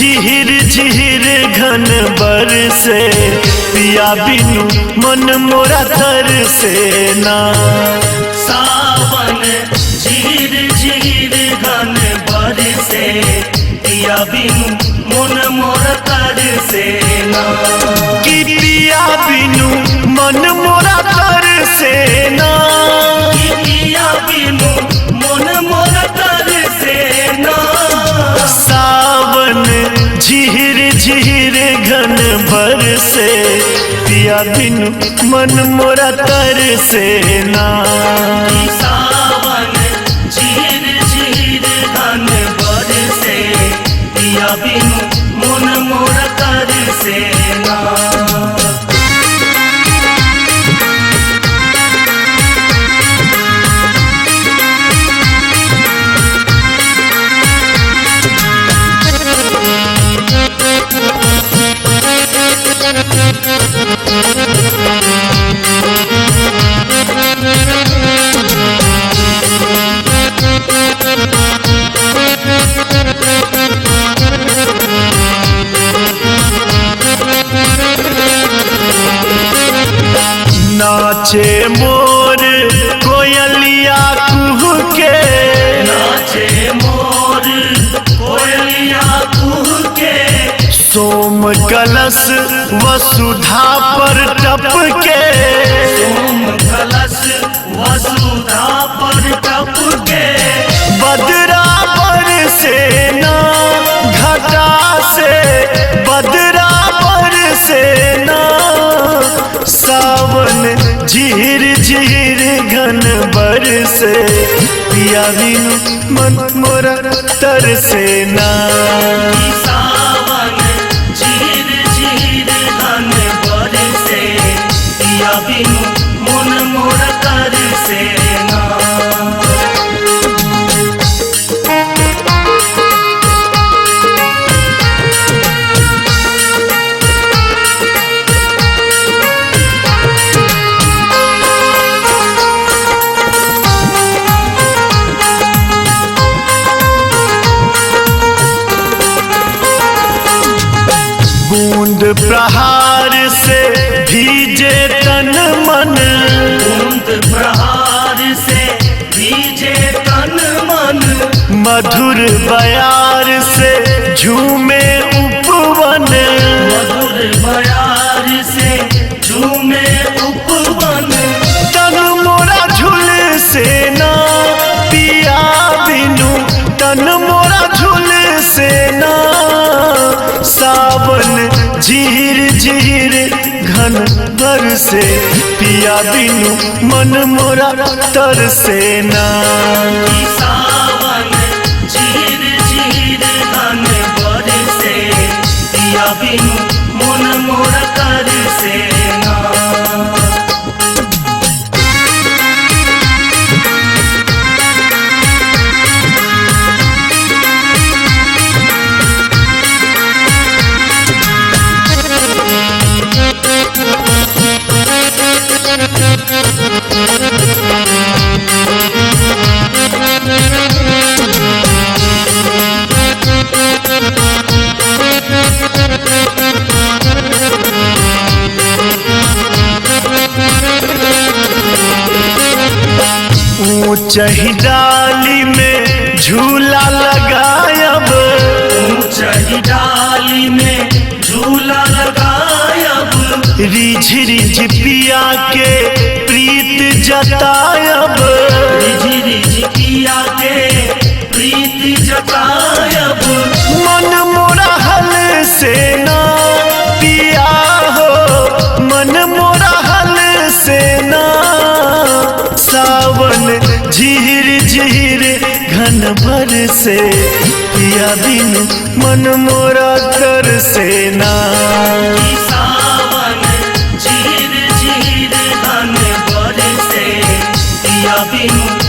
झिहिर झिहिर घन बरसे पिया बिनु मन मोरा तरसे ना। सावन झिहिर झिहिर घन बरसे पिया बिनु मन मोरा तरसे ना। कि पिया बिनु मन मोरा तरसे ना। पिया बिनु मन मोरा तरसे ना। सावन झिहिर झिहिर घन बरसे पिया बिनु मन मोरा तरसे ना। सावन झिहिर झिहिर घन बरसे पिया बिनु मन मोरा तरसे ना। नाचे मोर कोयलिया कुहू के। नाचे मोर कोयलिया कुहू के। सोम कलश वसुधा पर टपके। सोम कलश वसुधा पर टपके। बदरा बरसे ना घटा से बदरा बरसे ना। सावन झिहिर झिहिर घन बरसे पिया बिनु मन मोरा तरसे ना। सावन झिहिर झिहिर घन बरसे पिया बिनु मन मोरा तरसे ना। बूंद प्रहार से भीजे तन मन। बूंद प्रहार से भीजे तन मन। मधुर बयार से झूमे उपवन। मधुर बयार से झूमे उपवन। तन मोरा झुल से ना पिया बिनु तन मोरा झुल से ना। सावन झिहिर झिहिर घन बरसे पिया बिनु मन मोरा तरसे ना। सावन झिहिर झिहिर घन बरसे पिया बिनु मन मोरा तरसे ना। ऊंचही डाली में झूला लगायब। ऊंचही डाली में झूला लगायब। रिझ रिझ पिया के प्रीत जतायब। रिझ रिझ पिया के प्रीत जतायब। मन मोरा हल से ना पिया हो मन मोरा हल से ना। सावन झिहिर झिहिर घन बरसे पिया बिनु मन मोरा तरसे ना। सावन झिहिर झिहिर घन बरसे पिया बिनु